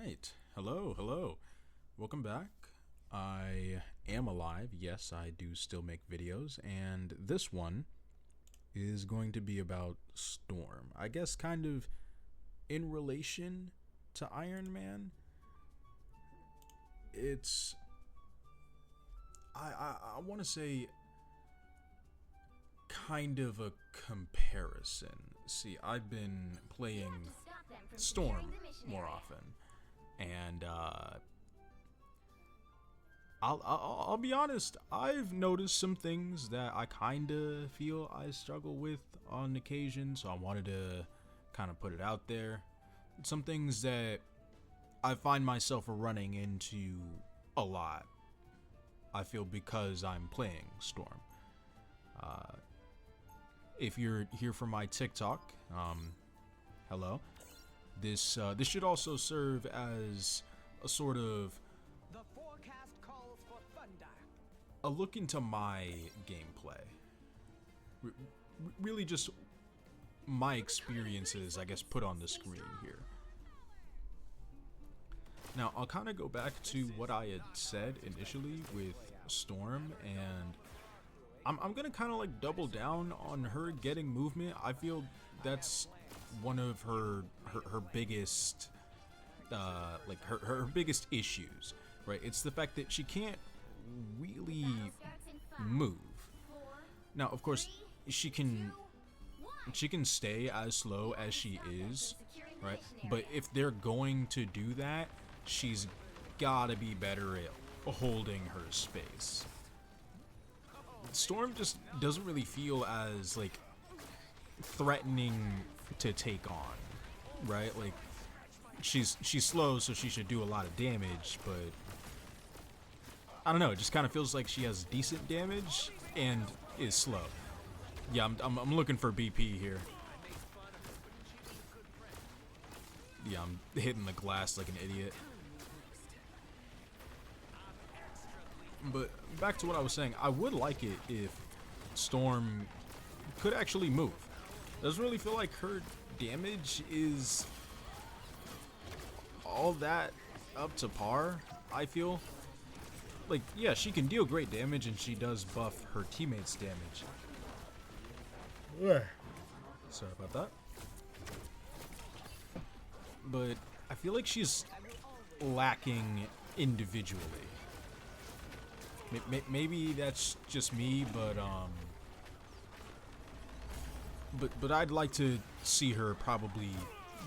right. Hello, hello. Welcome back. I am alive. Yes, I do still make videos, and this one is going to be about Storm. I guess kind of in relation to Iron Man. It's I want to say kind of a comparison. See, I've been playing Storm more often, and I'll be honest. I've noticed some things that I kind of feel I struggle with on occasion, so I wanted to kind of put it out there. Some things that I find myself running into a lot. I feel because I'm playing Storm. If you're here for my TikTok, hello. This should also serve as a sort of The forecast calls for thunder. a look into my gameplay. Really just my experiences, I guess, put on the screen here. Now, I'll kind of go back to what I had said initially with Storm, and I'm gonna kind of like double down on her getting movement. I feel that's one of her biggest like her biggest issues, right? It's the fact that she can't really move. Now, of course, she can stay as slow as she is, right? But if they're going to do that, she's gotta be better at holding her space. Storm just doesn't really feel as like threatening to take on, right? Like she's slow, so she should do a lot of damage, but I don't know, it just kind of feels like she has decent damage and is slow. Yeah, I'm looking for BP here. Yeah, I'm hitting the glass like an idiot. But back to what I was saying, I would like it if Storm could actually move. Doesn't really feel like her damage is all that up to par, I feel. Like, yeah, she can deal great damage and she does buff her teammates' damage. Sorry about that. But I feel like she's lacking individually. Maybe that's just me, but I'd like to see her probably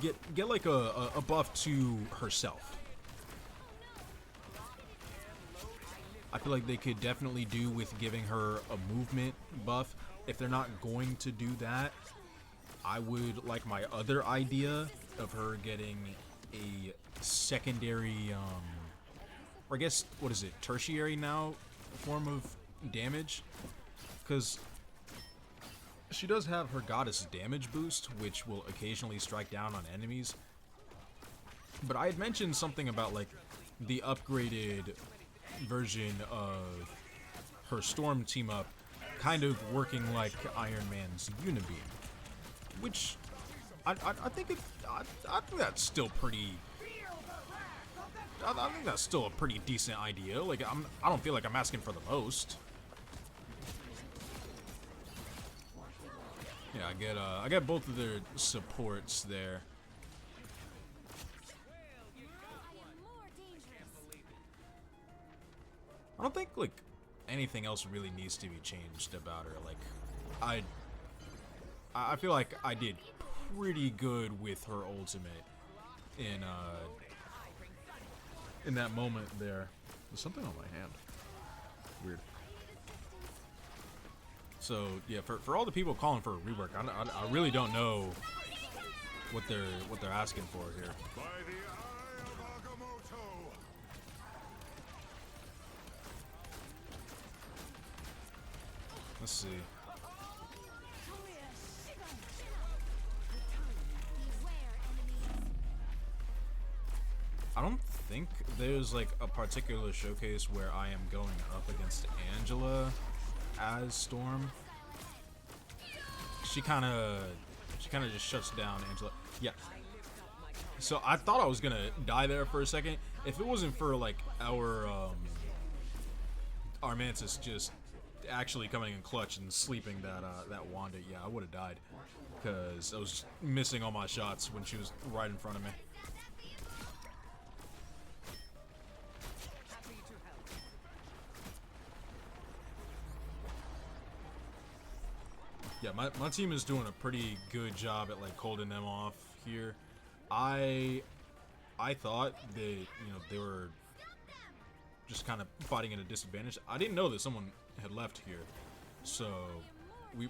get like a buff to herself. I feel like they could definitely do with giving her a movement buff. If they're not going to do that, I would like my other idea of her getting a secondary, or I guess, what is it, tertiary now form of damage? Because she does have her goddess damage boost, which will occasionally strike down on enemies. But I had mentioned something about like the upgraded version of her Storm team up kind of working like Iron Man's Unibeam, which I think I think that's still pretty. I think that's still a pretty decent idea. Like I don't feel like I'm asking for the most. Yeah, I get both of their supports there. I don't think like anything else really needs to be changed about her. Like I feel like I did pretty good with her ultimate in that moment there. There's something on my hand. Weird. So yeah, for all the people calling for a rework, I really don't know what they're asking for here. By the eye of Agamotto. Let's see. I don't think there's like a particular showcase where I am going up against Angela as Storm. She kind of just shuts down Angela. Yeah. So I thought I was gonna die there for a second. If it wasn't for like our Mantis just actually coming in clutch and sleeping that Wanda, yeah, I would have died because I was missing all my shots when she was right in front of me. Happy to help. Yeah, my team is doing a pretty good job at like holding them off here. I thought that, you know, they were just kind of fighting at a disadvantage. I didn't know that someone had left here, so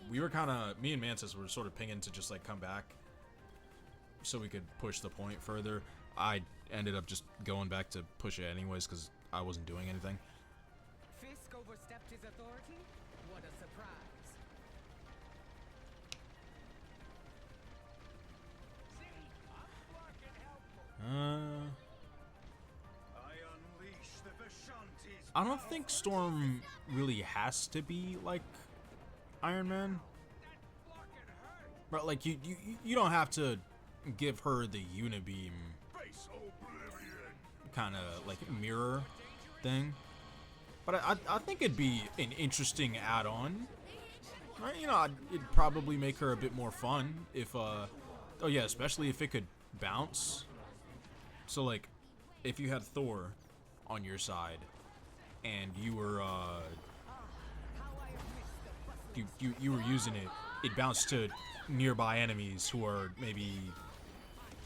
we were kind of, me and Mantis were sort of pinging to just like come back so we could push the point further. I ended up just going back to push it anyways because I wasn't doing anything. Fisk overstepped his authority? What a surprise. I unleash the Vishanti's I don't think Storm really has to be like Iron Man. But like you don't have to give her the Unibeam face oblivion. kind of like mirror thing. But I think it'd be an interesting add-on. Right? You know, it'd probably make her a bit more fun if oh yeah, especially if it could bounce. So like if you had Thor on your side and you were you were using it, it bounced to nearby enemies who are maybe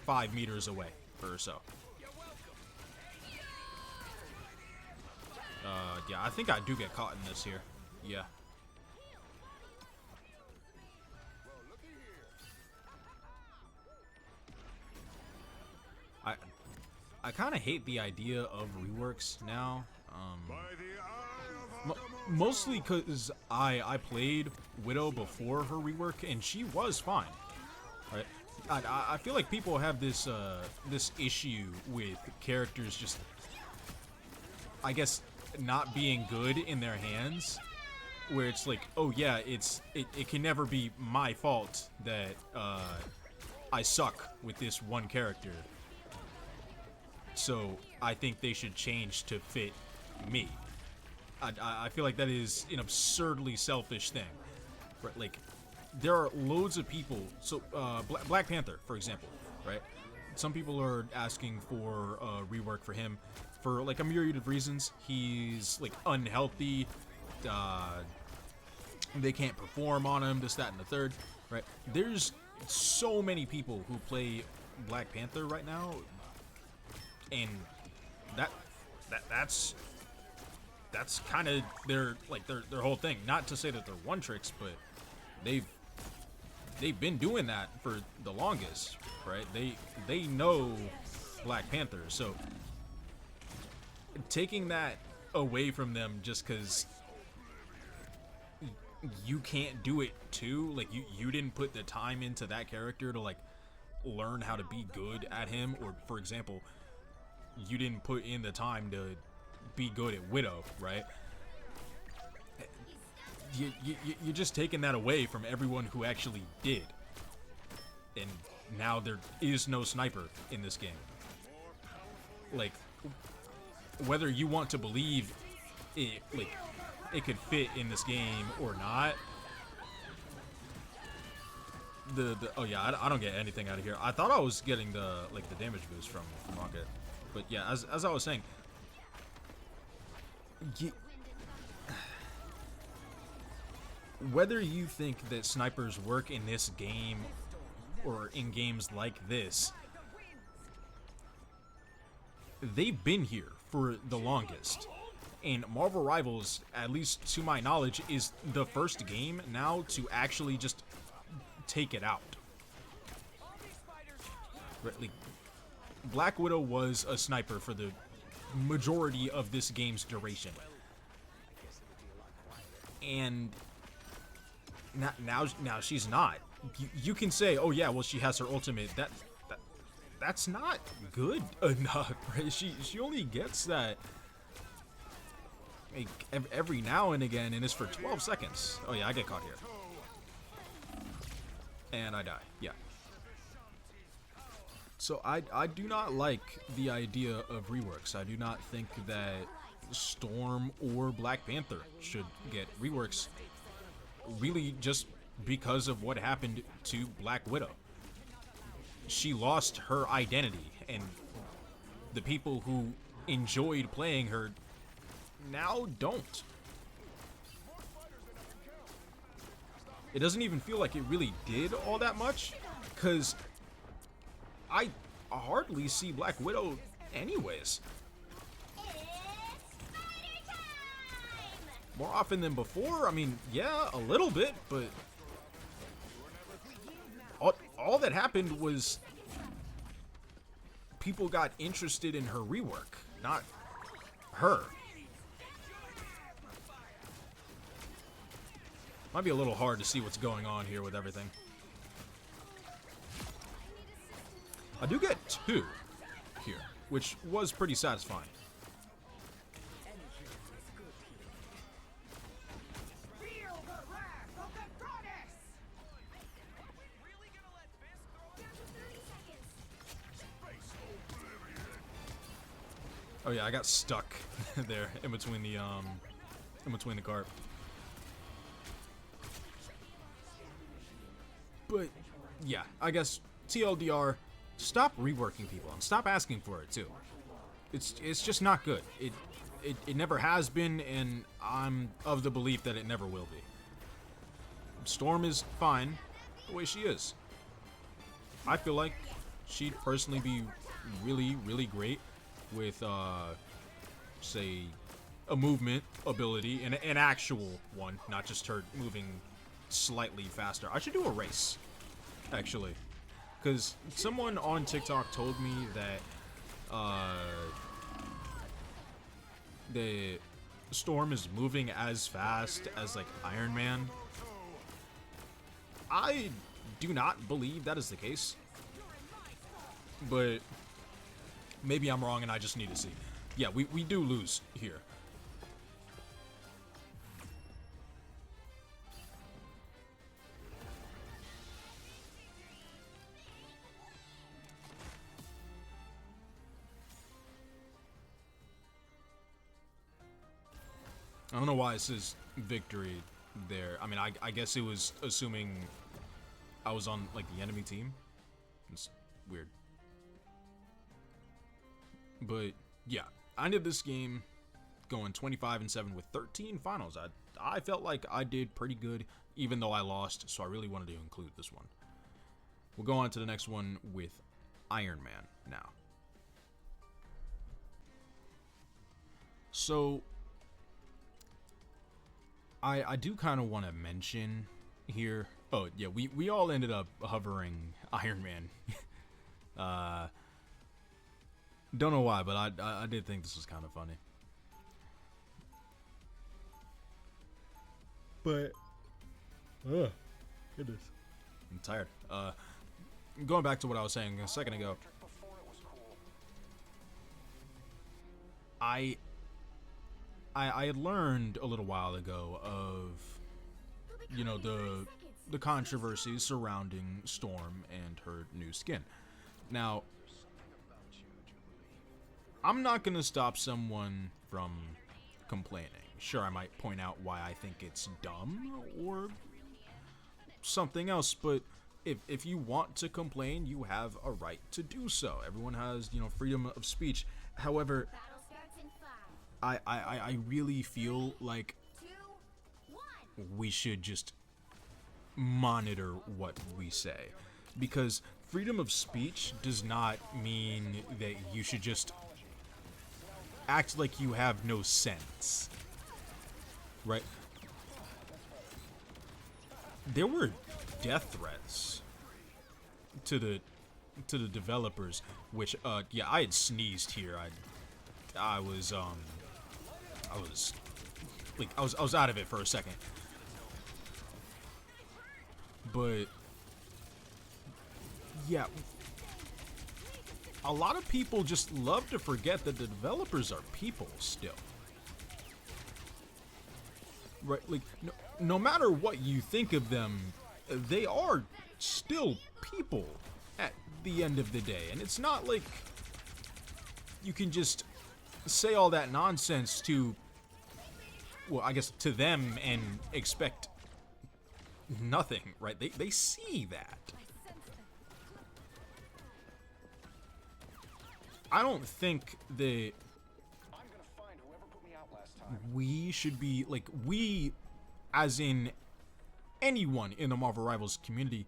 5 meters away or so. Yeah, I think I do get caught in this here. Yeah. I kind of hate the idea of reworks now. By the eye of Mostly because I played Widow before her rework and she was fine. Right? I feel like people have this this issue with characters just, I guess, not being good in their hands, where it's like, oh yeah, it can never be my fault that I suck with this one character. So I think they should change to fit me. I feel like that is an absurdly selfish thing. Right? Like, there are loads of people. So Black Panther, for example, right? Some people are asking for a rework for him for like a myriad of reasons. He's like unhealthy. They can't perform on him. This, that, and the third. Right? There's so many people who play Black Panther right now. And that's kind of their whole thing. Not to say that they're one tricks, but they've been doing that for the longest, right? They know Black Panther, so taking that away from them just because you can't do it too, like you didn't put the time into that character to like learn how to be good at him, or for example, you didn't put in the time to be good at Widow, right? You're just taking that away from everyone who actually did. And now there is no sniper in this game. Like, whether you want to believe it, like, it could fit in this game or not. Oh yeah, I don't get anything out of here. I thought I was getting the damage boost from Rocket. But yeah, as I was saying, whether you think that snipers work in this game or in games like this, they've been here for the longest. And Marvel Rivals, at least to my knowledge, is the first game now to actually just take it out. Like, Black Widow was a sniper for the majority of this game's duration. And now she's not. You can say, oh yeah, well she has her ultimate. That's not good enough. Right? She only gets that like every now and again, and it's for 12 seconds. Oh yeah, I get caught here. And I die. Yeah. So I do not like the idea of reworks. I do not think that Storm or Black Panther should get reworks, really just because of what happened to Black Widow. She lost her identity, and the people who enjoyed playing her now don't. It doesn't even feel like it really did all that much, because I hardly see Black Widow anyways. More often than before, I mean, yeah, a little bit, but all that happened was people got interested in her rework, not her. Might be a little hard to see what's going on here with everything. I do get 2 here, which was pretty satisfying. Feel the wrath of the goddess! Oh yeah, I got stuck there in between the cart. But yeah, I guess TLDR, stop reworking people and stop asking for it too. It's just not good. It never has been, and I'm of the belief that it never will be. Storm is fine the way she is. I feel like she'd personally be really, really great with, say, a movement ability, an actual one, not just her moving slightly faster. I should do a race, actually, because someone on TikTok told me that, the Storm is moving as fast as, like, Iron Man. I do not believe that is the case, but maybe I'm wrong and I just need to see. Yeah, we do lose here. I don't know why it says victory there. I mean, I guess it was assuming I was on, like, the enemy team. It's weird. But, yeah. I ended this game going 25-7 with 13 finals. I felt like I did pretty good, even though I lost, so I really wanted to include this one. We'll go on to the next one with Iron Man now. So I do kind of want to mention here. Oh, yeah, we all ended up hovering Iron Man. Don't know why, but I did think this was kind of funny. But, goodness. I'm tired. Going back to what I was saying a second ago. I had learned a little while ago of, you know, the controversies surrounding Storm and her new skin. Now, I'm not gonna stop someone from complaining. Sure, I might point out why I think it's dumb or something else, but if you want to complain, you have a right to do so. Everyone has, you know, freedom of speech. However, I really feel like we should just monitor what we say, because freedom of speech does not mean that you should just act like you have no sense, right? There were death threats to the developers, which yeah, I had sneezed here. I was out of it for a second. But yeah, a lot of people just love to forget that the developers are people still. Right, like no matter what you think of them, they are still people at the end of the day. And it's not like you can just say all that nonsense to, well, I guess to them and expect nothing, right? They see that. I don't think that we should be, like, we, as in anyone in the Marvel Rivals community,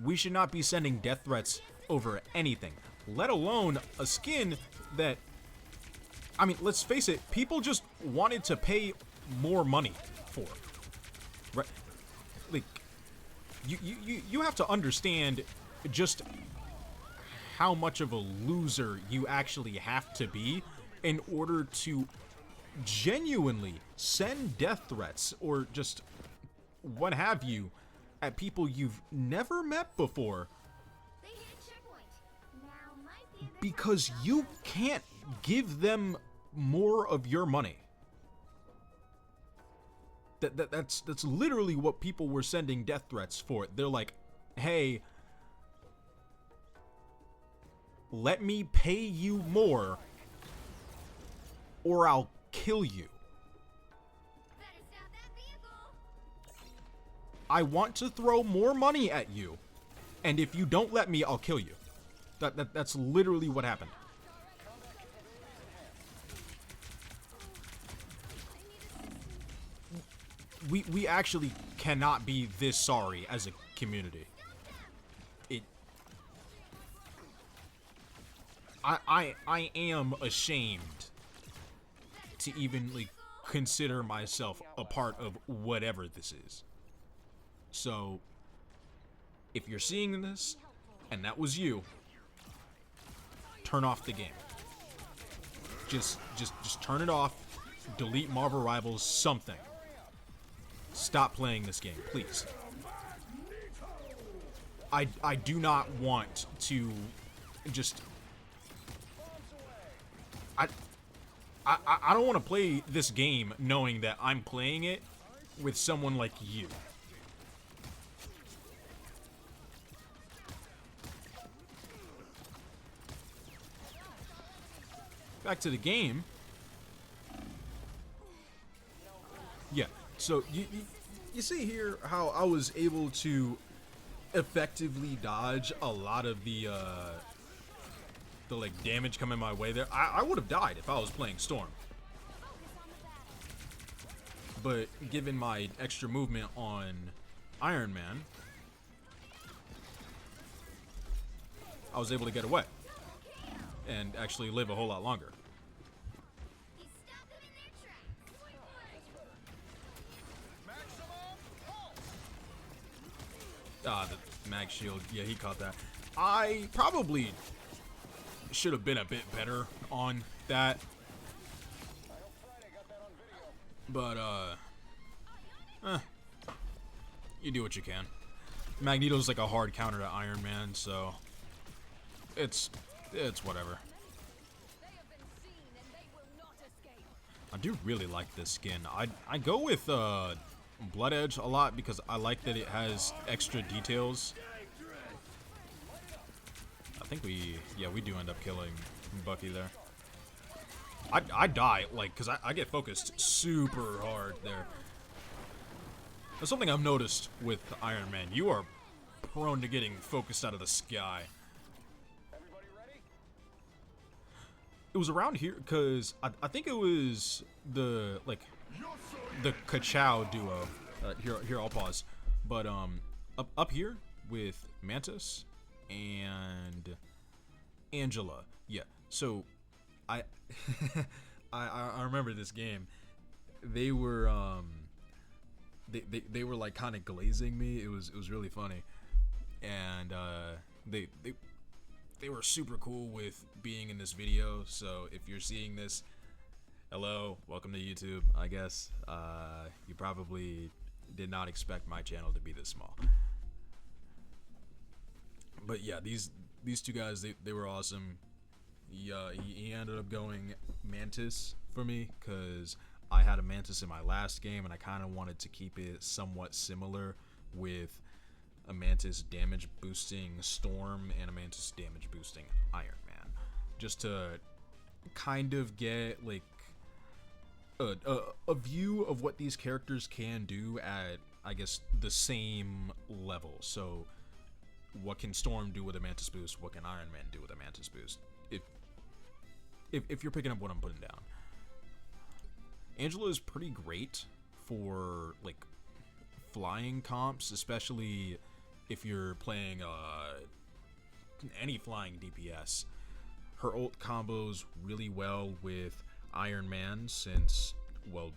we should not be sending death threats over anything, let alone a skin that, I mean, let's face it, people just wanted to pay more money for, right? Like, you have to understand just how much of a loser you actually have to be in order to genuinely send death threats or just what have you at people you've never met before, because you can't give them more of your money. That's literally what people were sending death threats for. They're like, hey, let me pay you more or I'll kill you. I want to throw more money at you, and if you don't let me, I'll kill you. That's literally what happened. We actually cannot be this sorry as a community. I am ashamed to even, like, consider myself a part of whatever this is. So, if you're seeing this, and that was you, turn off the game. Just turn it off. Delete Marvel Rivals, something. Stop playing this game, please. I do not want to just... I don't want to play this game knowing that I'm playing it with someone like you. Back to the game. Yeah, so you see here how I was able to effectively dodge a lot of the like damage coming my way there. I would have died if I was playing Storm. But given my extra movement on Iron Man, I was able to get away and actually live a whole lot longer. Ah, the mag shield. Yeah, he caught that. I probably should have been a bit better on that. But, you do what you can. Magneto's like a hard counter to Iron Man, so it's whatever. I do really like this skin. I go with Blood Edge a lot because I like that it has extra details. I think we do end up killing Bucky there. I die, like, because I get focused super hard there. That's something I've noticed with Iron Man. You are prone to getting focused out of the sky. It was around here, because I think it was the Ka-Chow duo. Here, I'll pause. But, up here with Mantis and Angela. Yeah, so I remember this game. They were they were like kind of glazing me. It was really funny, and they were super cool with being in this video. So if you're seeing this, hello, welcome to YouTube. I guess you probably did not expect my channel to be this small. But yeah, these two guys, they were awesome. He ended up going Mantis for me because I had a Mantis in my last game, and I kind of wanted to keep it somewhat similar with a Mantis damage boosting Storm and a Mantis damage boosting Iron Man, just to kind of get like a view of what these characters can do at, I guess, the same level. So what can Storm do with a Mantis boost? What can Iron Man do with a Mantis boost? If you're picking up what I'm putting down. Angela is pretty great for like flying comps, especially if you're playing any flying DPS. Her ult combos really well with Iron Man, since, well,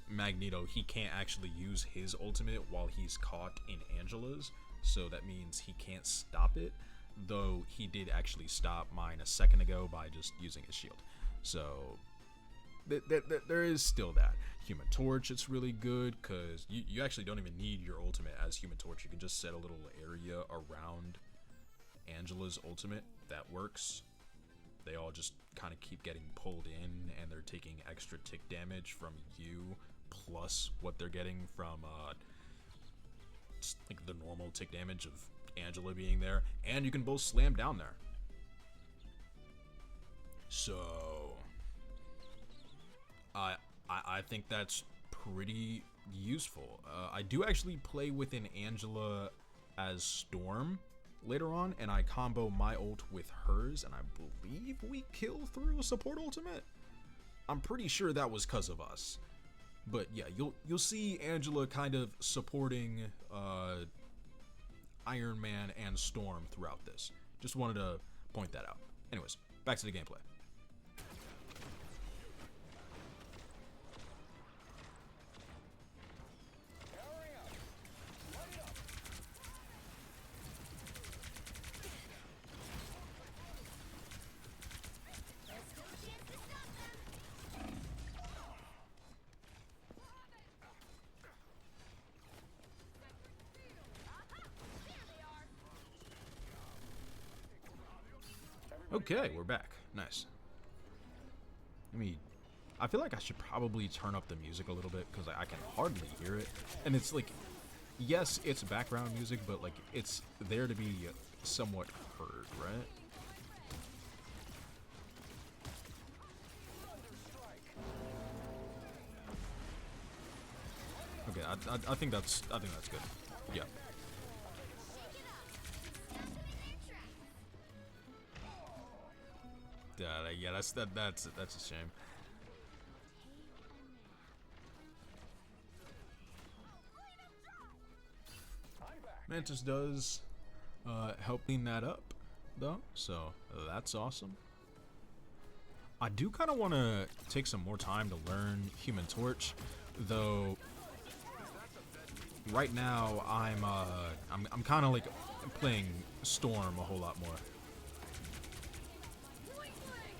Magneto, he can't actually use his ultimate while he's caught in Angela's, so that means he can't stop it, though he did actually stop mine a second ago by just using his shield. So there is still that. Human Torch, it's really good because you actually don't even need your ultimate as Human Torch. You can just set a little area around Angela's ultimate that works. They all just kind of keep getting pulled in, and they're taking extra tick damage from you, plus what they're getting from just like the normal tick damage of Angela being there, and you can both slam down there. So I think that's pretty useful. I do actually play with an Angela as Storm later on, and I combo my ult with hers, and I believe we kill through a support ultimate. I'm pretty sure that was because of us. But yeah, you'll see Angela kind of supporting Iron Man and Storm throughout this. Just wanted to point that out. Anyways, back to the gameplay. Okay, we're back. Nice. I feel like I should probably turn up the music a little bit because I can hardly hear it. And it's like, yes, it's background music, but like it's there to be somewhat heard, right? Okay, I think that's good. Yeah. Yeah, that's a shame. Mantis does help clean that up, though, so that's awesome. I do kind of want to take some more time to learn Human Torch, though. Right now, I'm kind of like playing Storm a whole lot more.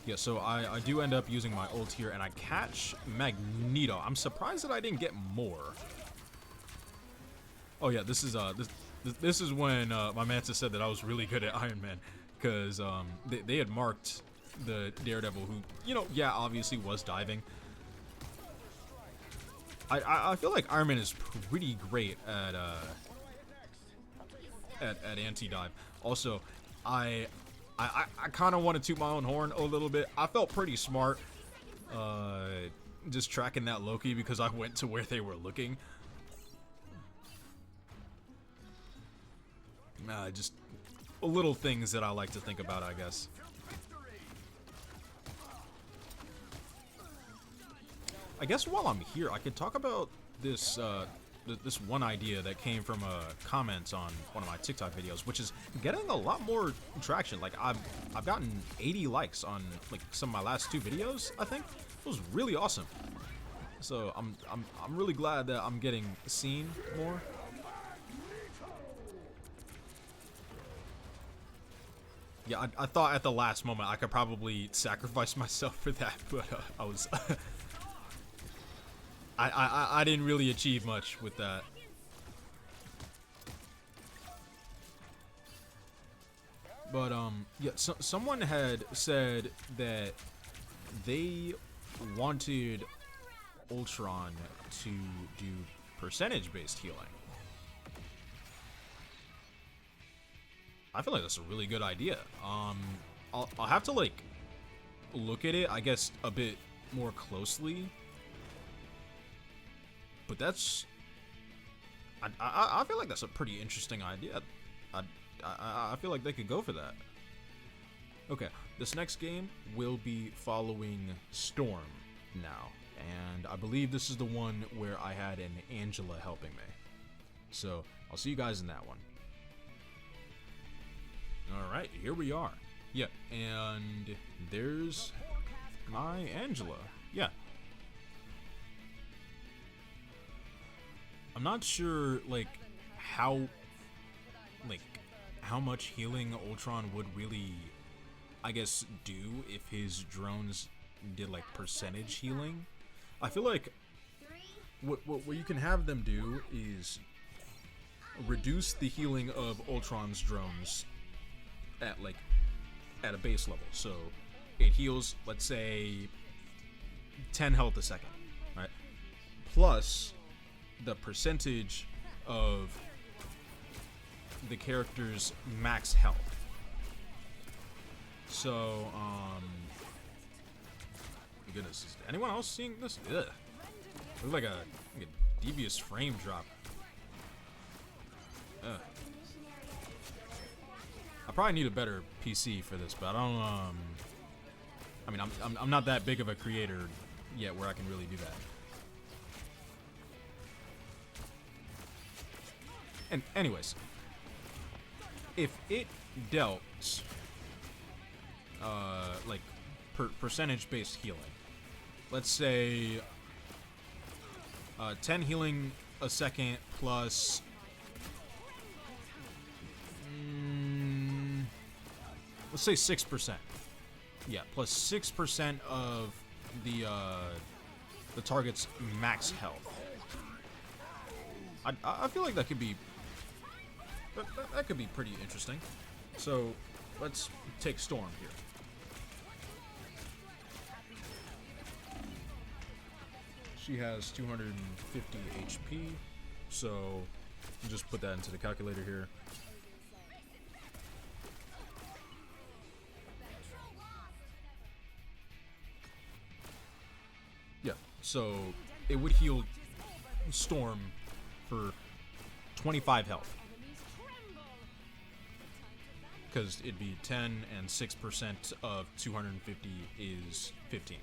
Yeah, so I do end up using my ult here, and I catch Magneto. I'm surprised that I didn't get more. Oh yeah, this is when my Mantis said that I was really good at Iron Man, because they had marked the Daredevil who, you know, yeah, obviously was diving. I feel like Iron Man is pretty great at anti-dive. Also, I kind of want to toot my own horn a little bit. I felt pretty smart just tracking that Loki because I went to where they were looking. Just little things that I like to think about, I guess. I guess while I'm here, I could talk about this this one idea that came from a comment on one of my TikTok videos, which is getting a lot more traction. Like I've gotten 80 likes on like some of my last 2 videos. I think it was really awesome. So I'm really glad that I'm getting seen more. Yeah, I thought at the last moment I could probably sacrifice myself for that, but I was. I didn't really achieve much with that. But yeah, someone had said that they wanted Ultron to do percentage-based healing. I feel like that's a really good idea. I'll have to like look at it, I guess, a bit more closely. But that's, I feel like that's a pretty interesting idea. I feel like they could go for that. Okay, this next game will be following Storm now, and I believe this is the one where I had an Angela helping me. So I'll see you guys in that one. All right, here we are. Yeah, and there's my Angela. Yeah. I'm not sure, like, how much healing Ultron would really, I guess, do if his drones did, like, percentage healing. I feel like what you can have them do is reduce the healing of Ultron's drones at a base level. So it heals, let's say, 10 health a second, right? Plus the percentage of the character's max health. So, goodness, is anyone else seeing this? Ugh. Looks like a devious frame drop. Ugh. I probably need a better PC for this, but I don't. I mean, I'm not that big of a creator yet where I can really do that. And anyways, if it dealt like percentage-based healing, let's say 10 healing a second plus let's say 6%. Yeah, plus 6% of the target's max health. I feel like that could be that could be pretty interesting. So let's take Storm here. She has 250 HP, so just put that into the calculator here. Yeah, so it would heal Storm for 25 health. Because it'd be 10 and 6% of 250 is 15.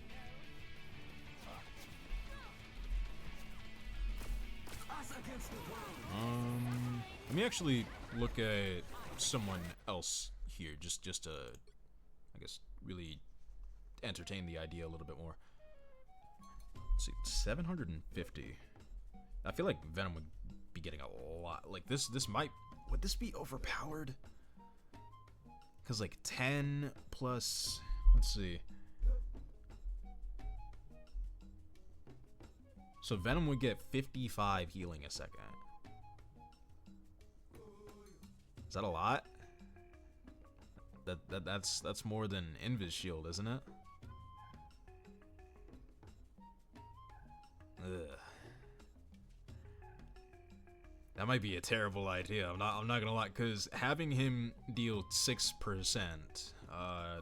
Let me actually look at someone else here, just to, I guess, really entertain the idea a little bit more. Let's see, 750. I feel like Venom would be getting a lot. Like this might, would this be overpowered? Because like 10 plus, let's see. So Venom would get 55 healing a second. Is that a lot? That's more than Invis Shield, isn't it? Ugh. That might be a terrible idea. I'm not gonna lie, because having him deal 6%.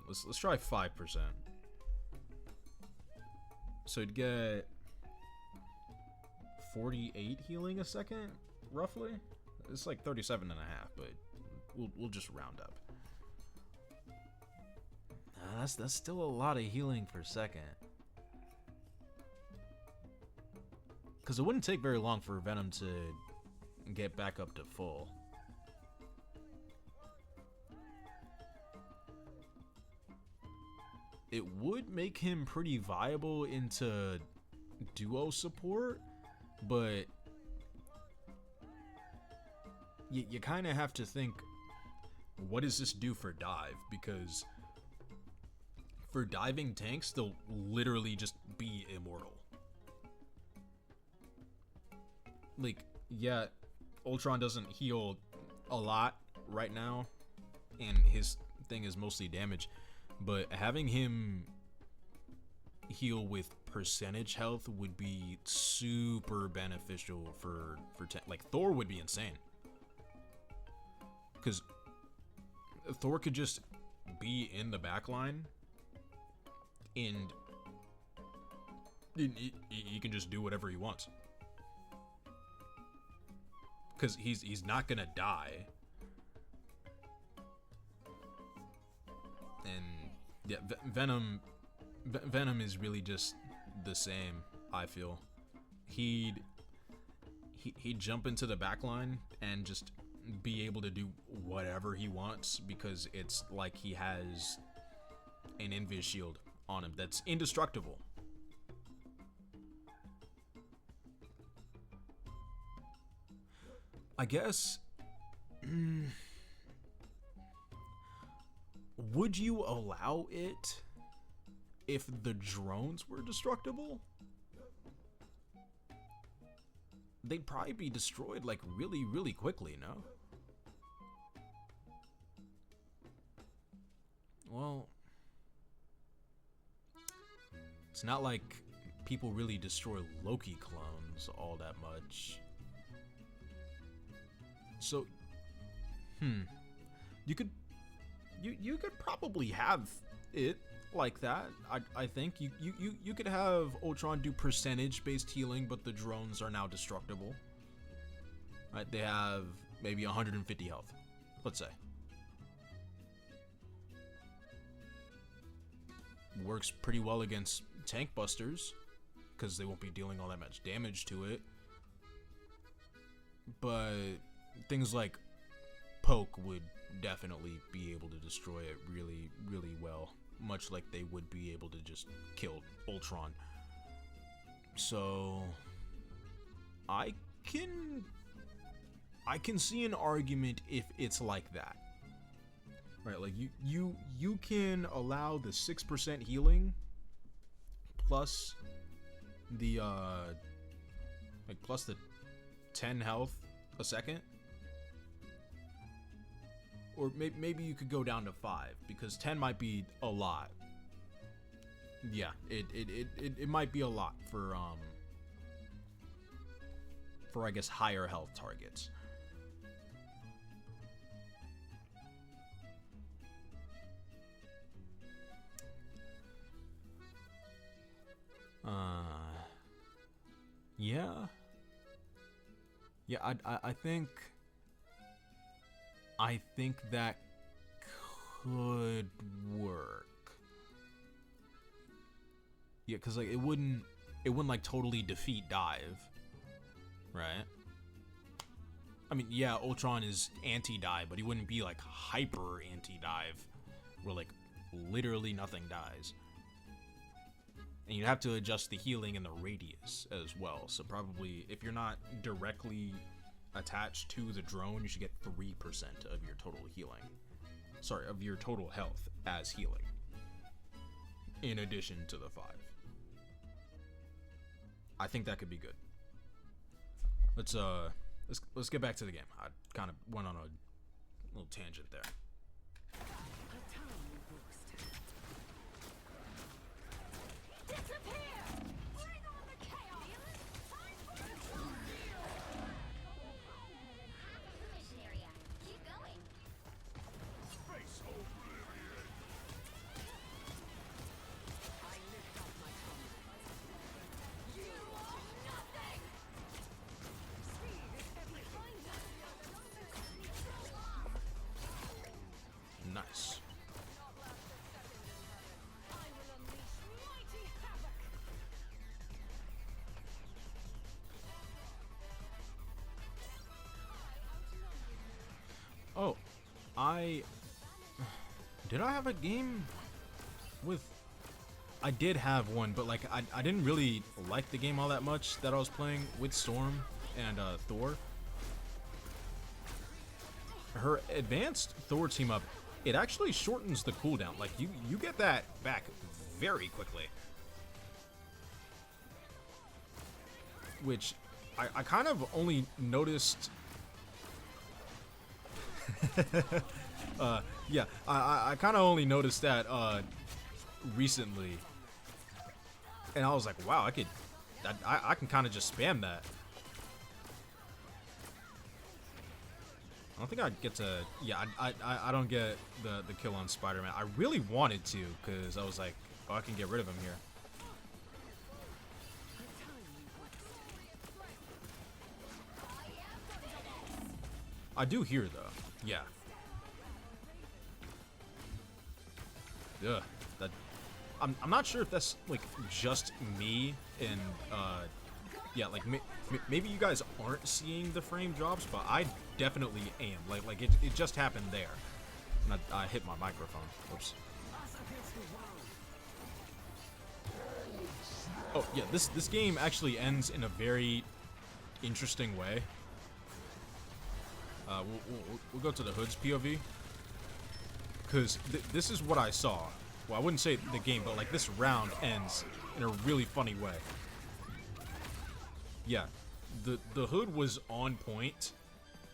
Let's try 5%. So he'd get 48 healing a second, roughly. It's like 37 and a half, but we'll just round up. That's still a lot of healing per second. Because it wouldn't take very long for Venom to get back up to full. It would make him pretty viable into duo support, but you kind of have to think, what does this do for dive? Because for diving tanks, they'll literally just be immortal. Like, yeah, Ultron doesn't heal a lot right now, and his thing is mostly damage, but having him heal with percentage health would be super beneficial for like Thor would be insane, because Thor could just be in the back line and he can just do whatever he wants. Because he's not gonna die. And yeah, Venom is really just the same, I feel. He'd jump into the back line and just be able to do whatever he wants because it's like he has an invis shield on him that's indestructible. I guess would you allow it if the drones were destructible? They'd probably be destroyed like really quickly, no? Well, it's not like people really destroy Loki clones all that much. So, you could probably have it like that. I think you could have Ultron do percentage-based healing, but the drones are now destructible. Right? They have maybe 150 health, let's say. Works pretty well against tank busters because they won't be dealing all that much damage to it. But things like Poke would definitely be able to destroy it really well, much like they would be able to just kill Ultron. So I can see an argument if it's like that. Right, like you can allow the 6% healing plus the plus the 10 health a second, or maybe you could go down to 5 because 10 might be a lot. Yeah, it might be a lot for I guess higher health targets. Yeah, I think that could work. Yeah, cause like it wouldn't like totally defeat Dive, right? I mean, yeah, Ultron is anti-dive, but he wouldn't be like hyper anti-dive, where like literally nothing dies. And you'd have to adjust the healing and the radius as well. So probably if you're not directly attached to the drone, you should get 3% of your total healing. Sorry, of your total health as healing. In addition to the 5. I think that could be good. Let's get back to the game. I kind of went on a little tangent there. Face oblivion. Nice. Oh, did I have a game with, I did have one, but like I didn't really like the game all that much that I was playing with Storm and Thor. Her advanced Thor team up, it actually shortens the cooldown. Like you get that back very quickly. Which I kind of only noticed. Yeah, I kind of only noticed that recently, and I was like, wow, I can kind of just spam that. I don't think I'd get to. Yeah, I don't get the kill on Spider-Man. I really wanted to, because I was like, oh, I can get rid of him here. I do hear though. Yeah. Ugh. That. I'm not sure if that's like just me and yeah, like maybe you guys aren't seeing the frame drops, but I definitely am. Like it just happened there. And I hit my microphone. Oops. Oh yeah, this game actually ends in a very interesting way. We'll go to the Hood's POV, because this is what I saw. Well, I wouldn't say the game, but like this round ends in a really funny way. Yeah, the Hood was on point,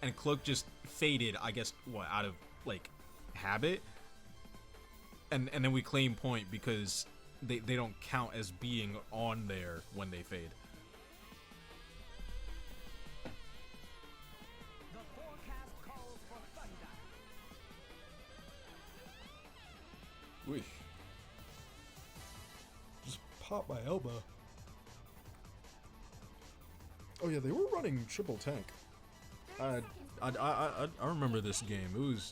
and Cloak just faded, I guess, what, out of like habit, and then we claim point because they don't count as being on there when they fade. Whoosh. Just popped my elbow. Oh yeah, they were running triple tank. I remember this game.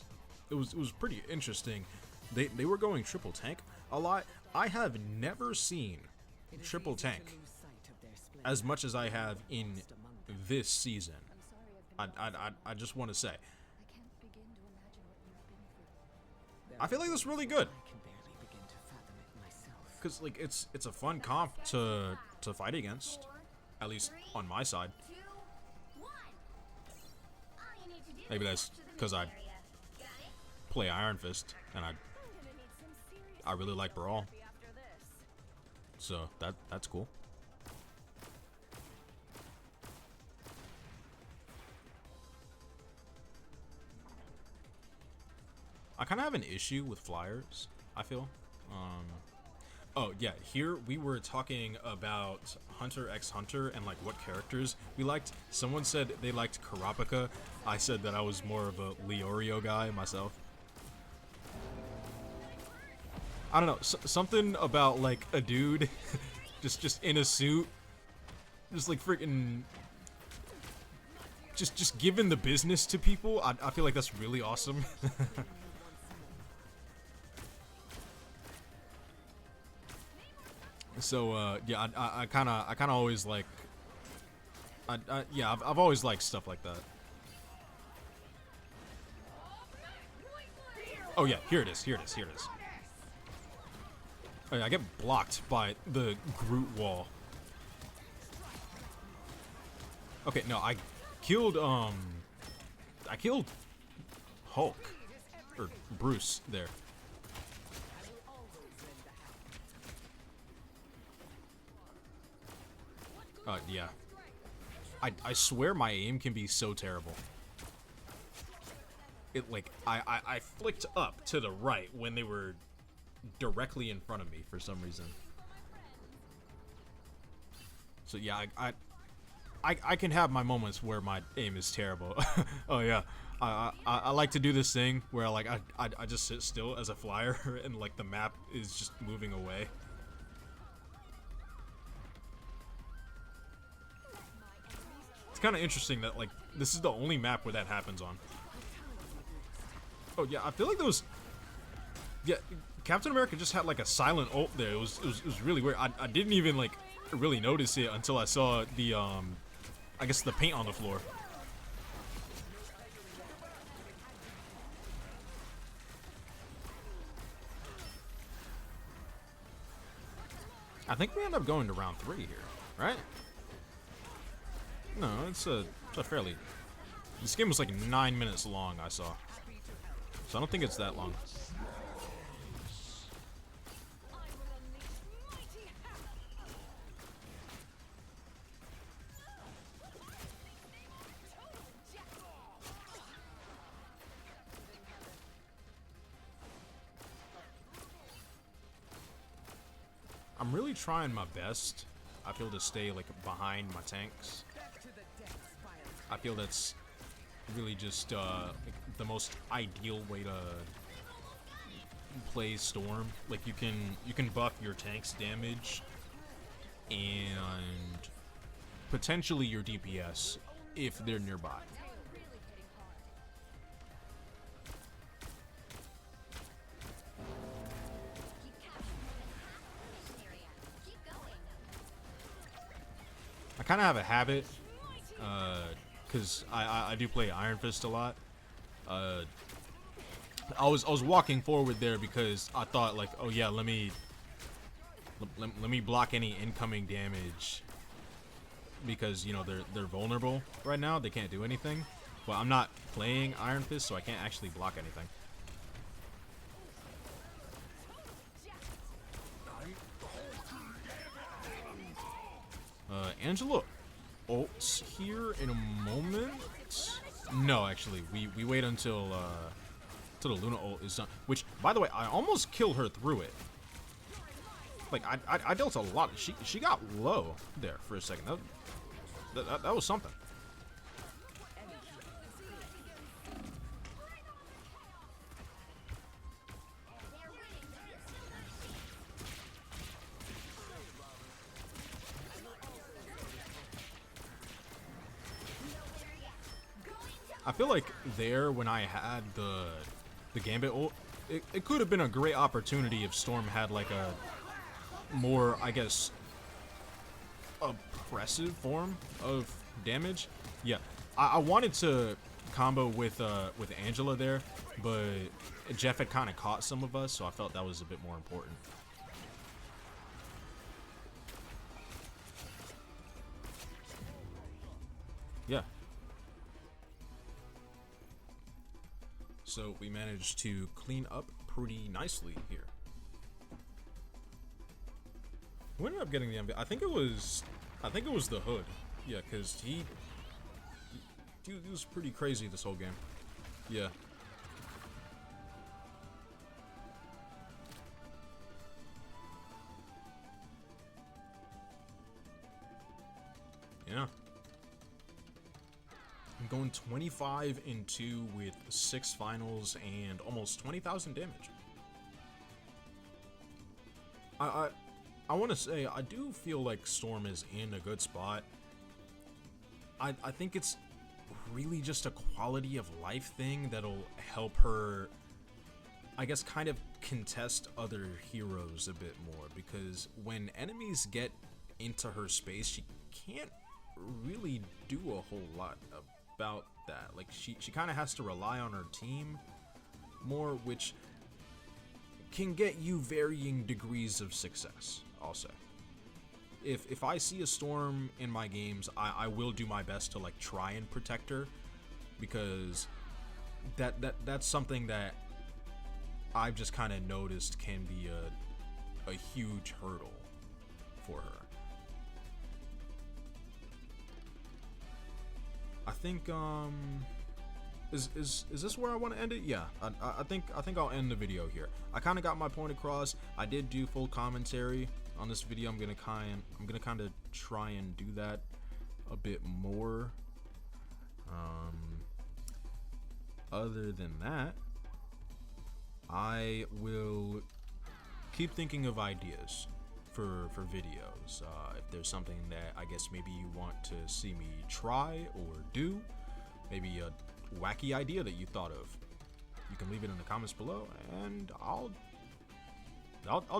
It was pretty interesting. They were going triple tank a lot. I have never seen triple tank as much as I have in this season. I just want to say, I feel like that's really good. Cause like it's a fun comp to fight against, at least on my side. Maybe that's because I play Iron Fist and I really like Brawl, so that's cool. I kind of have an issue with flyers, I feel. Oh yeah, here we were talking about Hunter x Hunter and like what characters we liked. Someone said they liked Kurapika. I said that I was more of a Leorio guy myself. I don't know, something about like a dude just in a suit, just like freaking just giving the business to people. I feel like that's really awesome. So yeah, I kind of always like, yeah, I've always liked stuff like that. Oh yeah, here it is. Oh yeah, I get blocked by the Groot wall. Okay, no, I killed Hulk or Bruce there. Yeah. I swear my aim can be so terrible. It like I flicked up to the right when they were directly in front of me for some reason. So yeah, I can have my moments where my aim is terrible. Oh yeah. I like to do this thing where like I just sit still as a flyer and like the map is just moving away. It's kind of interesting that like this is the only map where that happens on. Oh yeah, I feel like those. Yeah, Captain America just had like a silent ult there. It was really weird. I didn't even like really notice it until I saw the I guess the paint on the floor. I think we end up going to round 3 here, right? No, it's a fairly. This game was like 9 minutes long, I saw. So I don't think it's that long. I'm really trying my best, I feel, to stay like behind my tanks. I feel that's really just like the most ideal way to play Storm. Like you can buff your tank's damage and potentially your DPS if they're nearby. I kind of have a habit, because I do play Iron Fist a lot. I was walking forward there because I thought like, oh yeah, let me block any incoming damage, because you know they're vulnerable right now. They can't do anything. But I'm not playing Iron Fist, so I can't actually block anything. Angela ults here in a moment. No, actually, we wait until the Luna ult is done. Which, by the way, I almost killed her through it. Like I dealt a lot. She got low there for a second. That was something. I feel like there, when I had the Gambit ult, it could have been a great opportunity if Storm had like a more, I guess, oppressive form of damage. Yeah, I wanted to combo with Angela there, but Jeff had kind of caught some of us, so I felt that was a bit more important. Yeah. So we managed to clean up pretty nicely here. Who ended up getting the MVP? I think it was the Hood. Yeah, because he was pretty crazy this whole game. Yeah. Yeah. I'm going 25-2 with 6 finals and almost 20,000 damage. I want to say I do feel like Storm is in a good spot. I think it's really just a quality of life thing that'll help her, I guess, kind of contest other heroes a bit more, because when enemies get into her space, she can't really do a whole lot about that. Like she kind of has to rely on her team more, which can get you varying degrees of success, I'll say. If I see a Storm in my games, I will do my best to like try and protect her, because that's something that I've just kind of noticed can be a huge hurdle for her. I think is this where I want to end it? Yeah, I think I'll end the video here. I kind of got my point across. I did do full commentary on this video. I'm gonna kind of try and do that a bit more. Other than that, I will keep thinking of ideas for videos. If there's something that I guess maybe you want to see me try or do, maybe a wacky idea that you thought of, you can leave it in the comments below, and I'll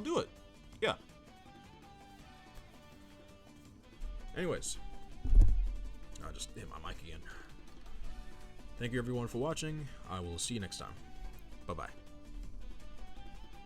do it. Yeah. Anyways, I just hit my mic again. Thank you everyone for watching. I will see you next time. Bye bye.